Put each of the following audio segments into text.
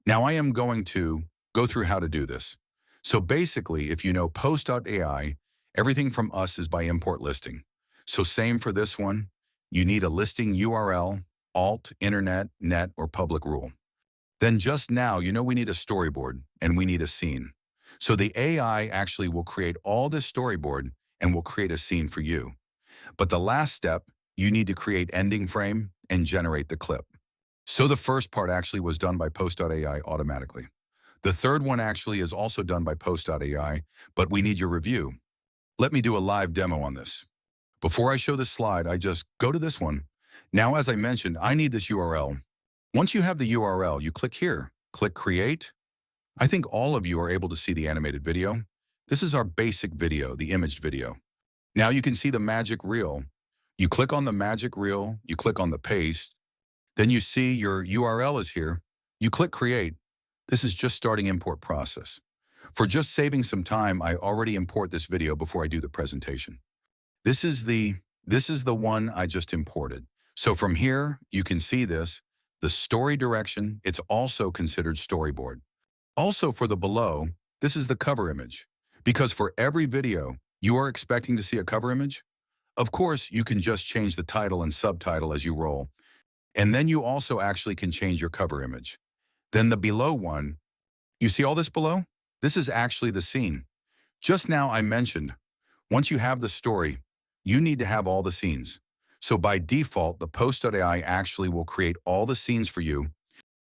Now I am going to go through how to do this. So basically, if you know post.ai, everything from us is by import listing. So same for this one. You need a listing URL, alt, internet, net, or public rule. Then just now, you know we need a storyboard and we need a scene. So the AI actually will create all this storyboard and will create a scene for you. But the last step, you need to create ending frame and generate the clip. So the first part actually was done by post.ai automatically. The third one actually is also done by post.ai, but we need your review. Let me do a live demo on this. Before I show this slide, I just go to this one. Now, as I mentioned, I need this URL. Once you have the URL, you click here, click Create. I think all of you are able to see the animated video. This is our basic video, the imaged video. Now you can see the magic reel. You click on the magic reel, you click on the paste, then you see your URL is here. You click Create. This is just starting import process. For just saving some time, I already import this video before I do the presentation. This is the one I just imported. So from here, you can see this, the story direction, it's also considered storyboard. Also for the below, this is the cover image. Because for every video, you are expecting to see a cover image. Of course, you can just change the title and subtitle as you roll. And then you also actually can change your cover image. Then the below one, you see all this below? This is actually the scene. Just now I mentioned, once you have the story, you need to have all the scenes. So by default, the post.ai actually will create all the scenes for you,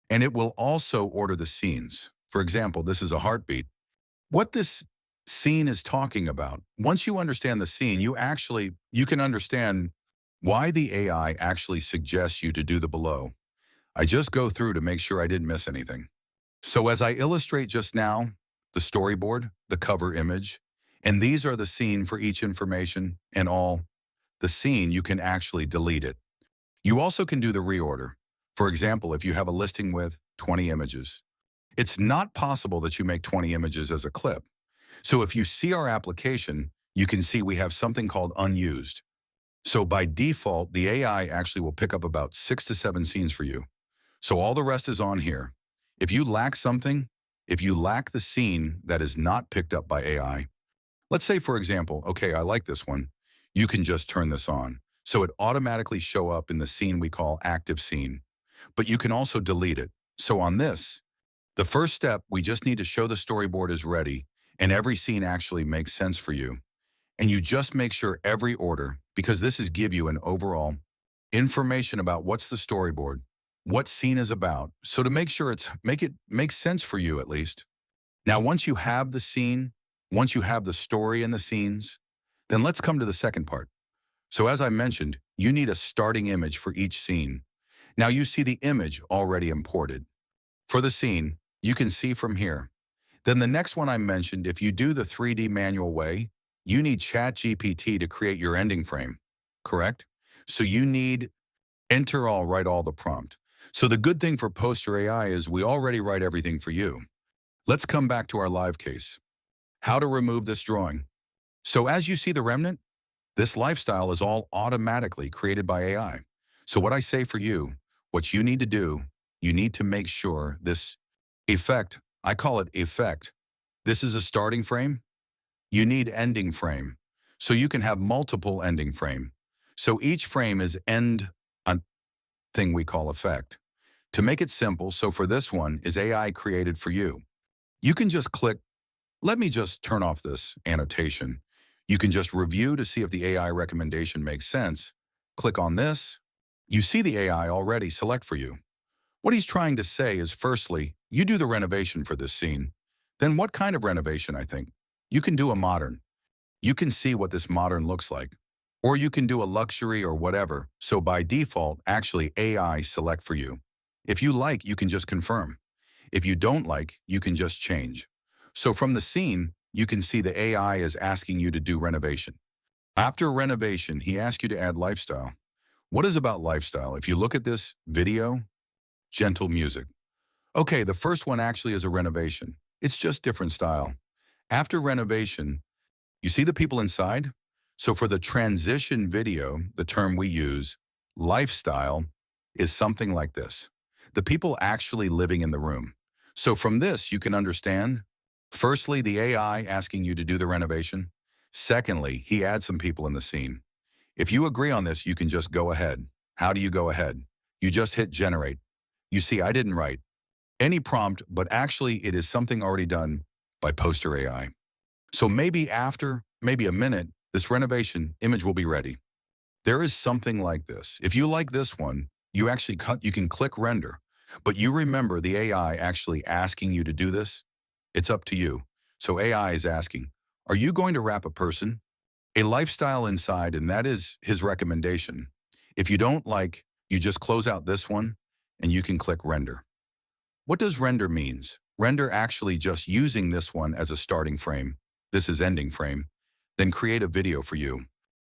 and it will also order the scenes. For example, this is a heartbeat. What this scene is talking about, once you understand the scene, you can understand why the AI actually suggests you to do the below. I just go through to make sure I didn't miss anything. So as I illustrate just now, the storyboard, the cover image, and these are the scene for each information and all. The scene, you can actually delete it. You also can do the reorder. For example, if you have a listing with 20 images, it's not possible that you make 20 images as a clip. So if you see our application, you can see we have something called unused. So by default, the AI actually will pick up about 6 to 7 scenes for you. So all the rest is on here. If you lack something, if you lack the scene that is not picked up by AI, let's say, for example, okay, I like this one. You can just turn this on. So it automatically show up in the scene we call active scene. But you can also delete it. So on this, the first step, we just need to show the storyboard is ready and every scene actually makes sense for you. And you just make sure every order, because this is give you an overall information about what's the storyboard, what scene is about. So to make sure it makes sense for you at least. Now, once you have the scene, once you have the story and the scenes, then let's come to the second part. So as I mentioned, you need a starting image for each scene. Now you see the image already imported. For the scene, you can see from here. Then the next one I mentioned, if you do the 3D manual way, you need ChatGPT to create your ending frame, correct? So you need enter all, write all the prompt. So the good thing for Poster AI is we already write everything for you. Let's come back to our live case. How to remove this drawing. So as you see the remnant, this lifestyle is all automatically created by AI. So what I say for you, what you need to do, you need to make sure this effect, I call it effect. This is a starting frame. You need ending frame. So you can have multiple ending frame. So each frame is end a thing we call effect. To make it simple, so for this one is AI created for you. You can just click, let me just turn off this annotation. You can just review to see if the AI recommendation makes sense. Click on this. You see the AI already select for you. What he's trying to say is, firstly, you do the renovation for this scene. Then what kind of renovation, I think? You can do a modern. You can see what this modern looks like. Or you can do a luxury or whatever. So by default, actually AI select for you. If you like, you can just confirm. If you don't like, you can just change. So from the scene, you can see the AI is asking you to do renovation. After renovation, he asks you to add lifestyle. What is about lifestyle? If you look at this video, gentle music. Okay, the first one actually is a renovation. It's just different style. After renovation, you see the people inside? So for the transition video, the term we use, lifestyle, is something like this. The people actually living in the room. So from this, you can understand, firstly, the AI asking you to do the renovation. Secondly, he adds some people in the scene. If you agree on this, you can just go ahead. How do you go ahead? You just hit generate. You see, I didn't write any prompt, but actually it is something already done by Poster AI. So maybe after, maybe a minute, this renovation image will be ready. There is something like this. If you like this one, you can click render, but you remember the AI actually asking you to do this? It's up to you. So AI is asking, are you going to wrap a person? A lifestyle inside, and that is his recommendation. If you don't like, you just close out this one and you can click render. What does render means? Render actually just using this one as a starting frame. This is ending frame. Then create a video for you.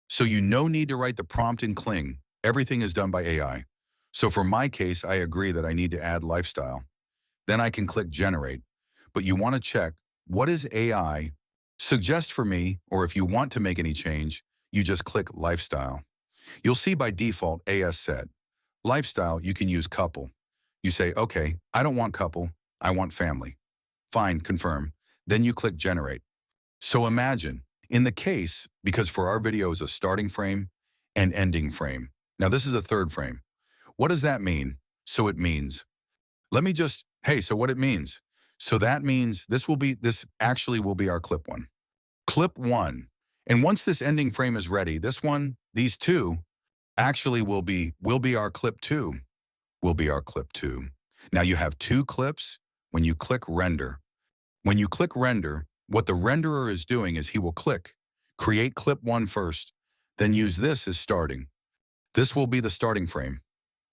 So you no need to write the prompt in Kling. Everything is done by AI. So for my case, I agree that I need to add lifestyle. Then I can click generate. But you want to check, what is AI suggest for me, or if you want to make any change, you just click lifestyle. You'll see by default AS set. Lifestyle, you can use couple. You say, okay, I don't want couple, I want family. Fine, confirm. Then you click generate. So imagine, in the case, because for our video is a starting frame and ending frame. Now this is a third frame. What does that mean? So it means, so what it means? So that means this actually will be our clip one. Clip one. And once this ending frame is ready, these two actually will be our clip two. Will be our clip two. Now you have two clips when you click render. When you click render, what the renderer is doing is he will create clip one first, then use this as starting. This will be the starting frame.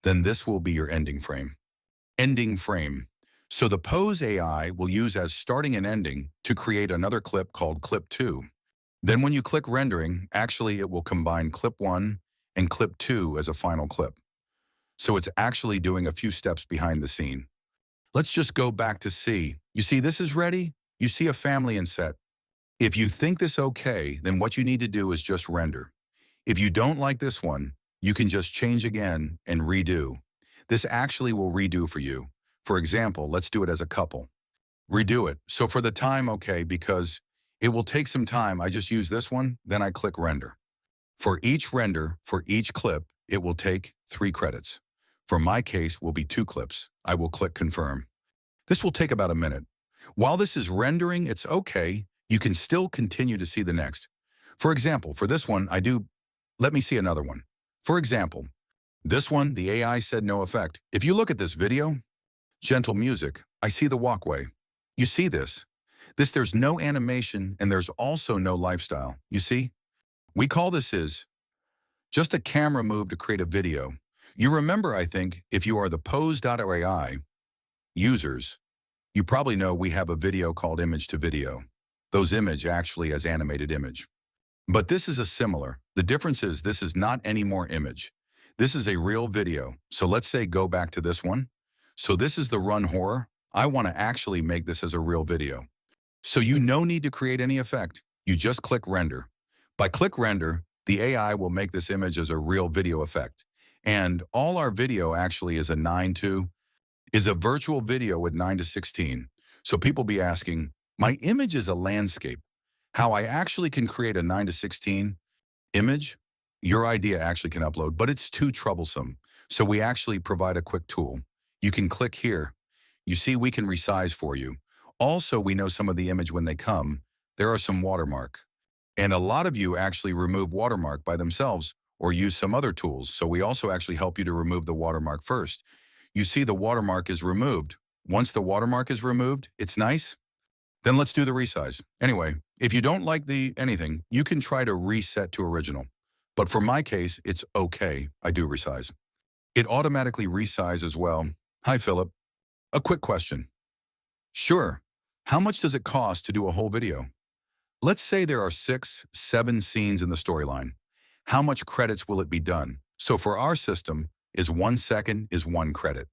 Then this will be your ending frame. Ending frame. So the Pose AI will use as starting and ending to create another clip called clip two. Then when you click rendering, actually it will combine clip one and clip two as a final clip. So it's actually doing a few steps behind the scene. Let's just go back to see. You see this is ready? You see a family in set. If you think this okay, then what you need to do is just render. If you don't like this one, you can just change again and redo. This actually will redo for you. For example, let's do it as a couple. Redo it. So for the time, okay, because it will take some time, I just use this one, then I click render. For each render, for each clip, it will take 3 credits. For my case, will be 2 clips. I will click confirm. This will take about a minute. While this is rendering, it's okay. You can still continue to see the next. For example, for this one, let me see another one. For example, this one, the AI said no effect. If you look at this video, gentle music, I see the walkway. You see this? There's no animation and there's also no lifestyle. You see? We call this is just a camera move to create a video. You remember, I think, if you are the pose.ai users, you probably know we have a video called image to video. Those image actually as animated image. But this is a similar. The difference is this is not any more image. This is a real video. So let's say go back to this one. So this is the run horror. I want to actually make this as a real video. So you no need to create any effect. You just click render. By click render, the AI will make this image as a real video effect. And all our video actually is a virtual video with 9:16. So people be asking, my image is a landscape. How I actually can create a 9:16 image, your idea actually can upload, but it's too troublesome. So we actually provide a quick tool. You can click here. You see we can resize for you. Also, we know some of the image when they come, there are some watermark. And a lot of you actually remove watermark by themselves or use some other tools. So we also actually help you to remove the watermark first. You see the watermark is removed. Once the watermark is removed, it's nice. Then let's do the resize. Anyway, if you don't like anything, you can try to reset to original. But for my case, it's okay. I do resize. It automatically resizes as well. Hi, Philip. A quick question. Sure. How much does it cost to do a whole video? Let's say there are 6, 7 scenes in the storyline. How much credits will it be done? So for our system, is 1 second is 1 credit.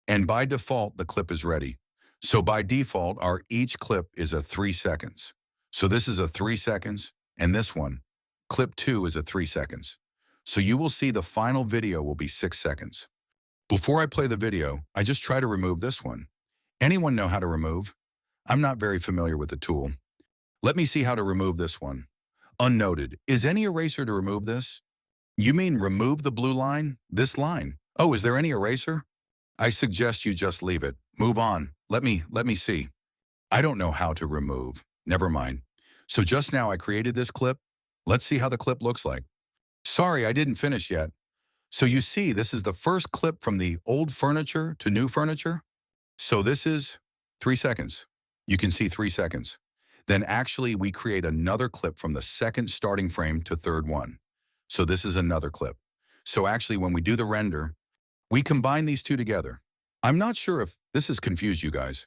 And by default, the clip is ready. So by default, our each clip is a 3 seconds. So this is a 3 seconds, and this one, clip 2 is a 3 seconds. So you will see the final video will be 6 seconds. Before I play the video, I just try to remove this one. Anyone know how to remove? I'm not very familiar with the tool. Let me see how to remove this one. Unnoted. Is any eraser to remove this? You mean remove the blue line? This line? Oh, is there any eraser? I suggest you just leave it. Move on. Let me see. I don't know how to remove. Never mind. So just now I created this clip. Let's see how the clip looks like. Sorry, I didn't finish yet. So you see, this is the first clip from the old furniture to new furniture. So this is 3 seconds. You can see 3 seconds. Then actually we create another clip from the second starting frame to third one. So this is another clip. So actually when we do the render, we combine these two together. I'm not sure if this has confused you guys.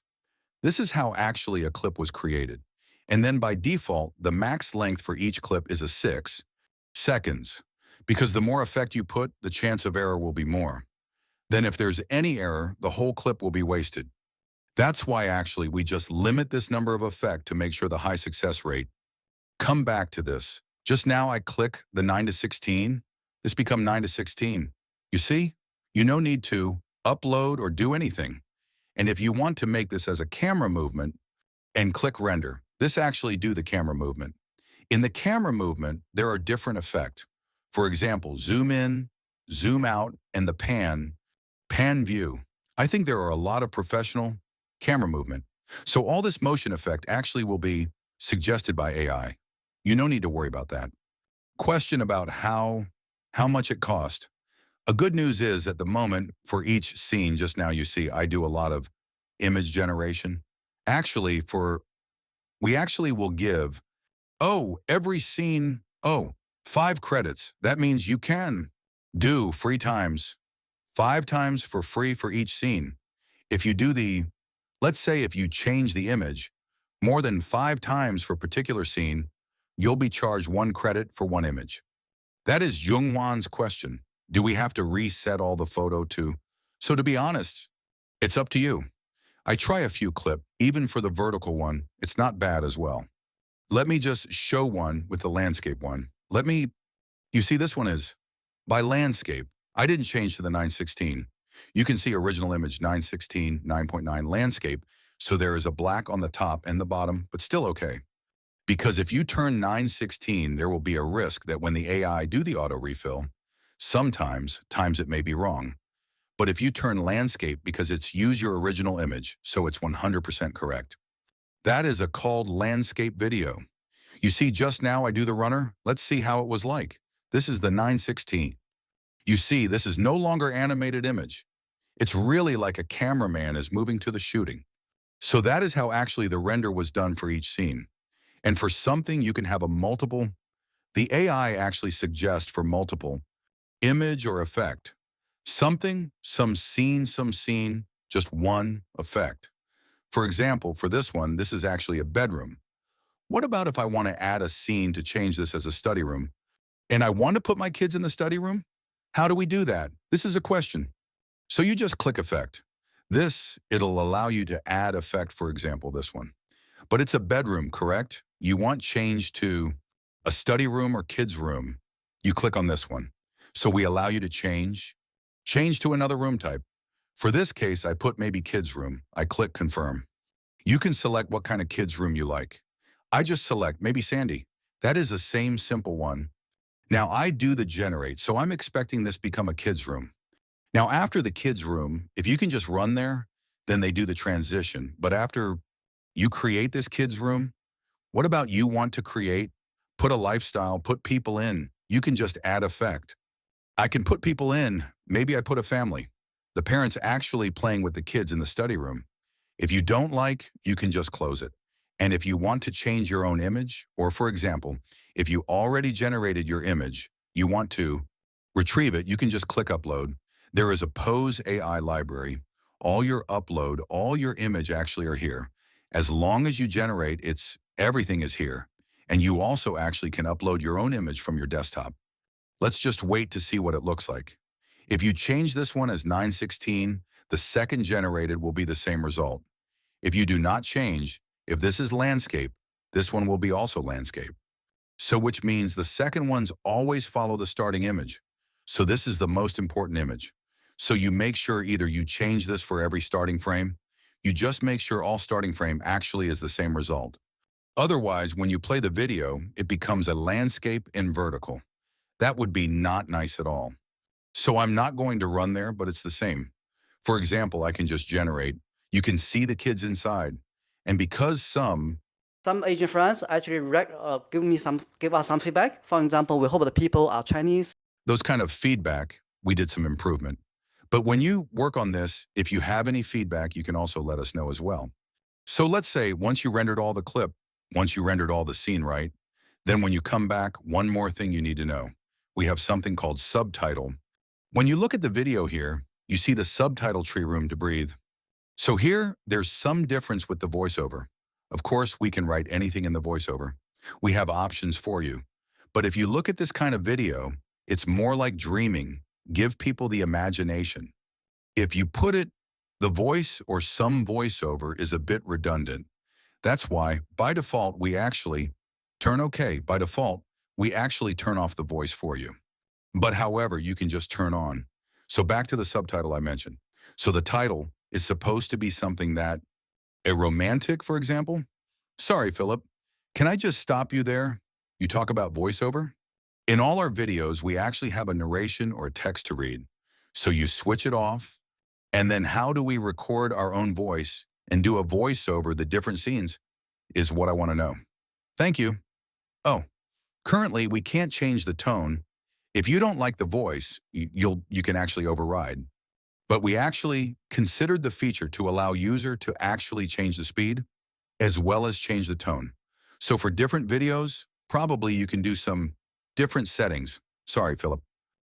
This is how actually a clip was created. And then by default, the max length for each clip is 6 seconds. Because the more effect you put, the chance of error will be more. Then if there's any error, the whole clip will be wasted. That's why actually we just limit this number of effect to make sure the high success rate. Come back to this. Just now I click the 9 to 16. This become 9 to 16. You see? You no need to upload or do anything. And if you want to make this as a camera movement and click render, this actually do the camera movement. In the camera movement, there are different effects. For example, zoom in, zoom out, and the pan view. I think there are a lot of professional camera movement. So all this motion effect actually will be suggested by AI. You no need to worry about that. Question about how much it cost. A good news is at the moment for each scene, just now you see I do a lot of image generation. Actually we actually will give, every scene, 5 credits. That means you can do free times, 5 times for free for each scene. If you do let's say if you change the image more than 5 times for a particular scene, you'll be charged 1 credit for 1 image. That is Jungwan's question. Do we have to reset all the photo too? So to be honest, it's up to you. I try a few clip, even for the vertical one, it's not bad as well. Let me just show one with the landscape one. You see this one is by landscape. I didn't change to the 916. You can see original image 916, 9.9 landscape. So there is a black on the top and the bottom, but still okay. Because if you turn 916, there will be a risk that when the AI do the auto refill, sometimes it may be wrong. But if you turn landscape because it's use your original image, so it's 100% correct. That is a called landscape video. You see just now I do the runner. Let's see how it was like. This is the 916. You see this is no longer animated image. It's really like a cameraman is moving to the shooting. So that is how actually the render was done for each scene. And for something you can have the AI actually suggests for multiple image or effect. Something, some scene, just one effect. For example, for this one, this is actually a bedroom. What about if I want to add a scene to change this as a study room? And I want to put my kids in the study room? How do we do that? This is a question. So you just click effect. It'll allow you to add effect, for example, this one. But it's a bedroom, correct? You want change to a study room or kids room. You click on this one. So we allow you to change to another room type. For this case, I put maybe kids room. I click confirm. You can select what kind of kids room you like. I just select maybe Sandy. That is the same simple one. Now I do the generate, so I'm expecting this become a kids room. Now after the kids room, if you can just run there, then they do the transition. But after you create this kids room, what about you want to put a lifestyle, put people in? You can just add effect. I can put people in, maybe I put a family. The parents actually playing with the kids in the study room. If you don't like, you can just close it. And if you want to change your own image, or for example, if you already generated your image, you want to retrieve it, you can just click upload. There is a Pose AI library. All your upload, all your image actually are here. As long as you generate, everything is here. And you also actually can upload your own image from your desktop. Let's just wait to see what it looks like. If you change this one as 916, the second generated will be the same result. If you do not change, if this is landscape, this one will be also landscape. So which means the second ones always follow the starting image. So this is the most important image. So you make sure either you change this for every starting frame, You just make sure all starting frame actually is the same result. Otherwise, when you play the video, it becomes a landscape in vertical. That would be not nice at all. So I'm not going to run there, but it's the same. For example, I can just generate. You can see the kids inside. And because Some Asian friends actually give us some feedback. For example, we hope the people are Chinese. those kind of feedback, we did some improvement. But when you work on this, if you have any feedback, you can also let us know as well. So let's say once you rendered all the clip, once you rendered all the scene, right? Then when you come back, one more thing you need to know. We have something called subtitle. When you look at the video here, you see the subtitle tree room to breathe. So here, there's some difference with the voiceover. Of course, we can write anything in the voiceover. We have options for you. But if you look at this kind of video, it's more like dreaming. Give people the imagination. If you put it, the voice or some voiceover is a bit redundant. That's why, by default, we actually turn OK. By default, we actually turn off the voice for you. But however, you can just turn on. So back to the subtitle I mentioned. So the title is supposed to be something that, a romantic, for example? Sorry, Philip. Can I just stop you there? You talk about voiceover? In all our videos, we actually have a narration or text to read. So you switch it off, and then how do we record our own voice and do a voiceover the different scenes is what I want to know. Thank you. Oh, currently we can't change the tone. If you don't like the voice, you can actually override. But we actually considered the feature to allow user to actually change the speed as well as change the tone. So for different videos, probably you can do some different settings. Sorry, Philip.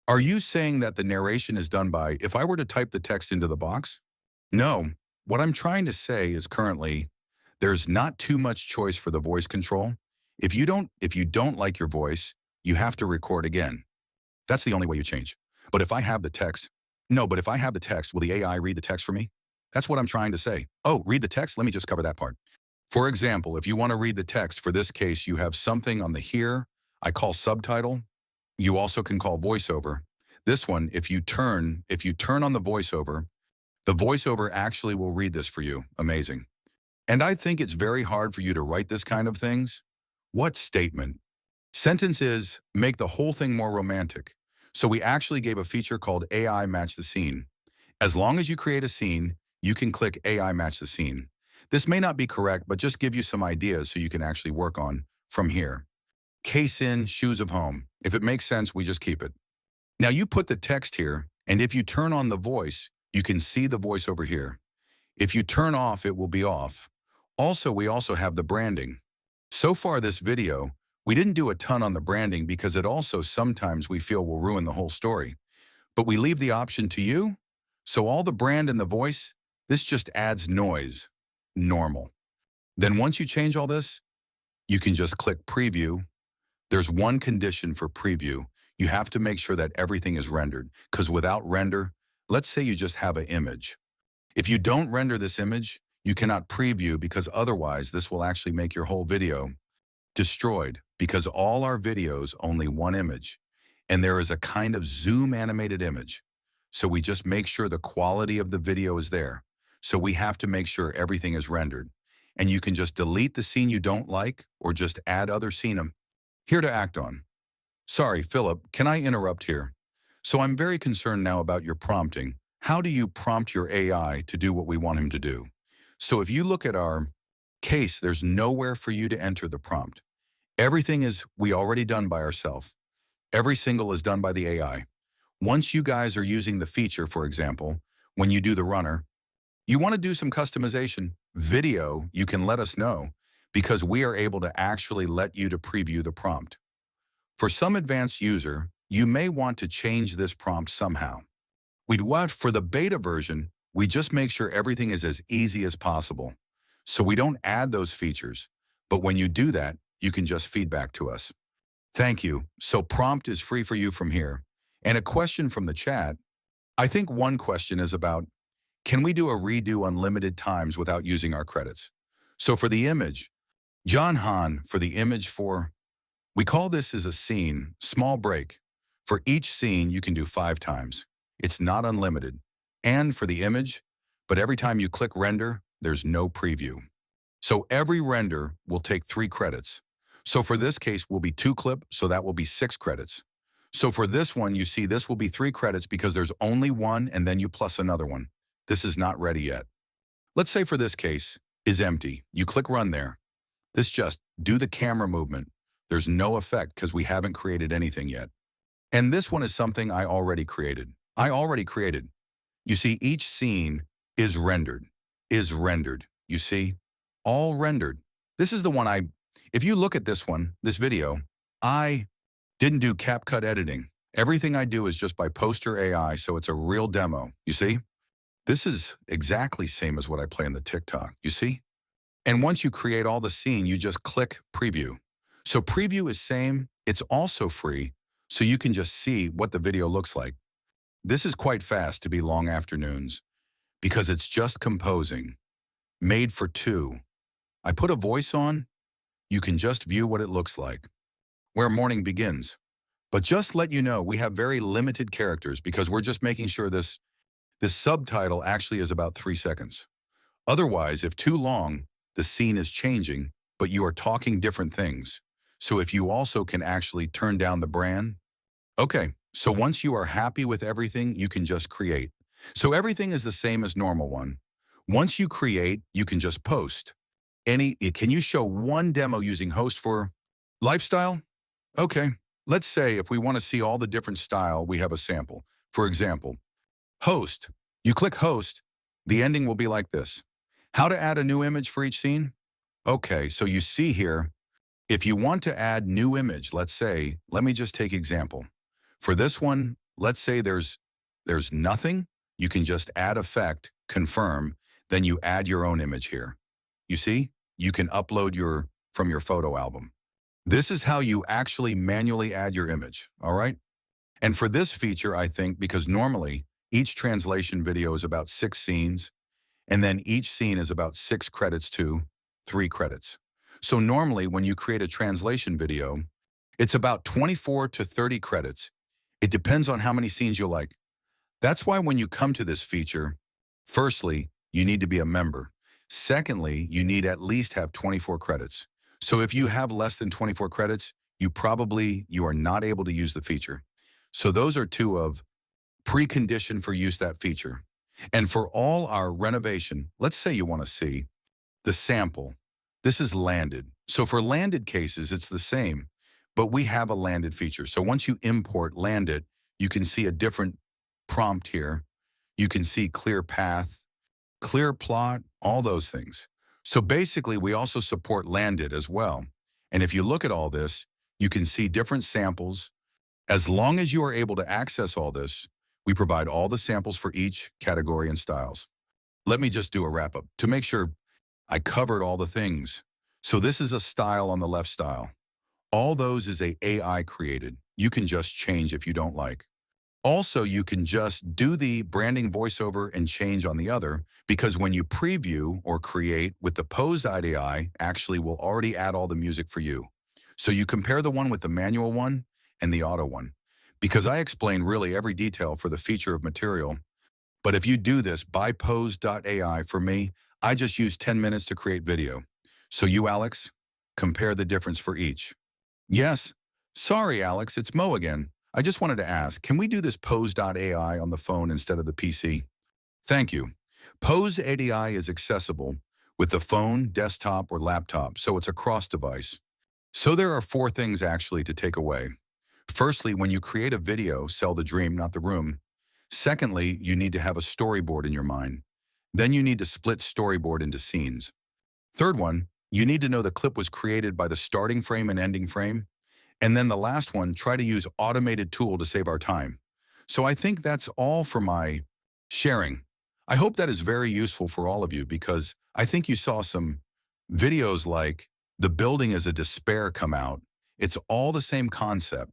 Are you saying that the narration is done by if I were to type the text into the box? No. What I'm trying to say is currently there's not too much choice for the voice control. If you don't like your voice, you have to record again. That's the only way you change. But if I have the text, will the AI read the text for me? That's what I'm trying to say. Oh, read the text? Let me just cover that part. For example, if you want to read the text, for this case, you have something on the here, I call subtitle. You also can call voiceover. This one, if you turn on the voiceover actually will read this for you. Amazing. And I think it's very hard for you to write this kind of things. What statement? Sentence is, make the whole thing more romantic. So we actually gave a feature called AI Match the Scene. As long as you create a scene, you can click AI Match the Scene. This may not be correct, but just give you some ideas so you can actually work on from here. Case in, shoes of home. If it makes sense, we just keep it. Now you put the text here, and if you turn on the voice, you can see the voice over here. If you turn off, it will be off. Also, we also have the branding. So far this video, we didn't do a ton on the branding because it also sometimes we feel will ruin the whole story. But we leave the option to you. So all the brand and the voice, this just adds noise. Normal. Then once you change all this, you can just click preview. There's one condition for preview. You have to make sure that everything is rendered, because without render, let's say you just have an image. If you don't render this image, you cannot preview because otherwise this will actually make your whole video destroyed because all our videos only one image and there is a kind of zoom animated image. So we just make sure the quality of the video is there. So we have to make sure everything is rendered. And you can just delete the scene you don't like or just add other scene here to act on. Sorry, Philip, can I interrupt here? So I'm very concerned now about your prompting. How do you prompt your AI to do what we want him to do? So if you look at our case, there's nowhere for you to enter the prompt. Everything is we already done by ourselves. Every single is done by the AI. Once you guys are using the feature, for example, when you do the runner, you want to do some customization, video, you can let us know because we are able to actually let you to preview the prompt. For some advanced user, you may want to change this prompt somehow. For the beta version, we just make sure everything is as easy as possible. So we don't add those features, but when you do that, you can just feedback to us. Thank you. So prompt is free for you from here. And a question from the chat. I think one question is about, can we do a redo unlimited times without using our credits? So for the image, John Han, for the image we call this as a scene, small break. For each scene, you can do 5 times. It's not unlimited. And for the image, but every time you click render, there's no preview. So every render will take 3 credits. So for this case will be 2 clip, so that will be 6 credits. So for this one, you see this will be 3 credits because there's only one and then you plus another one. This is not ready yet. Let's say for this case is empty. You click run there. This just do the camera movement. There's no effect because we haven't created anything yet. And this one is something I already created. You see, each scene is rendered. You see, all rendered. This is the one if you look at this one, this video, I didn't do CapCut editing. Everything I do is just by Poster AI, so it's a real demo. You see? This is exactly same as what I play in the TikTok. You see? And once you create all the scene, you just click preview. So preview is same. It's also free, so you can just see what the video looks like. This is quite fast to be long afternoons because it's just composing, made for 2. I put a voice on, you can just view what it looks like, where morning begins. But just let you know, we have very limited characters because we're just making sure this subtitle actually is about 3 seconds. Otherwise, if too long, the scene is changing, but you are talking different things. So if you also can actually turn down the brand. Okay, so once you are happy with everything, you can just create. So everything is the same as normal one. Once you create, you can just post. Can you show one demo using host for lifestyle? Okay, let's say if we want to see all the different style, we have a sample. For example, host. You click host, the ending will be like this. How to add a new image for each scene? Okay, so you see here, if you want to add new image, let's say, let me just take example. For this one, let's say there's nothing, you can just add effect, confirm, then you add your own image here. You see, you can upload from your photo album. This is how you actually manually add your image, all right? And for this feature, I think, because normally each translation video is about 6 scenes, and then each scene is about 6 credits to 3 credits. So normally when you create a translation video, it's about 24 to 30 credits. It depends on how many scenes you like. That's why when you come to this feature, firstly, you need to be a member. Secondly, you need at least have 24 credits. So if you have less than 24 credits, you are not able to use the feature. So those are 2 of precondition for use that feature. And for all our renovation, let's say you want to see the sample. This is landed. So for landed cases, it's the same, but we have a landed feature. So once you import landed, you can see a different prompt here. You can see clear path, clear plot, all those things. So basically, we also support landed as well. And if you look at all this, you can see different samples. As long as you are able to access all this, we provide all the samples for each category and styles. Let me just do a wrap up to make sure I covered all the things. So this is a style on the left style. All those is AI created. You can just change if you don't like. Also, you can just do the branding voiceover and change on the other, because when you preview or create with the Postai AI, actually will already add all the music for you. So you compare the one with the manual one and the auto one. Because I explain really every detail for the feature of material. But if you do this by pose.ai, for me, I just use 10 minutes to create video. So you, Alex, compare the difference for each. Yes. Sorry, Alex, it's Mo again. I just wanted to ask, can we do this pose.ai on the phone instead of the PC? Thank you. Pose AI is accessible with the phone, desktop, or laptop, so it's a cross-device. So there are 4 things actually to take away. Firstly, when you create a video, sell the dream, not the room. Secondly, you need to have a storyboard in your mind. Then you need to split storyboard into scenes. Third one, you need to know the clip was created by the starting frame and ending frame. And then the last one, try to use automated tool to save our time. So I think that's all for my sharing. I hope that is very useful for all of you, because I think you saw some videos like the building is a despair come out. It's all the same concept.